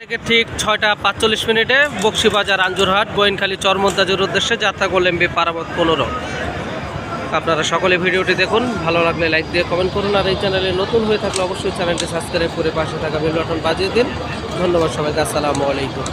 থেকে ঠিক 6টা 45 বকশীবাজার আঞ্জুরহাট গোয়েনখালী চরমন্তাজের উদ্দেশ্যে যাত্রা করলেন বি পারাবত 15। আপনারা সকলে ভিডিওটি দেখুন, ভালো লাগলে লাইক দিয়ে কমেন্ট করুন, আর এই চ্যানেলে নতুন হয়ে থাকলে অবশ্যই চ্যানেলটি সাবস্ক্রাইব করে পাশে থাকা বেল বাটন বাজিয়ে দিন। ধন্যবাদ সবাইকে, আসসালামু আলাইকুম।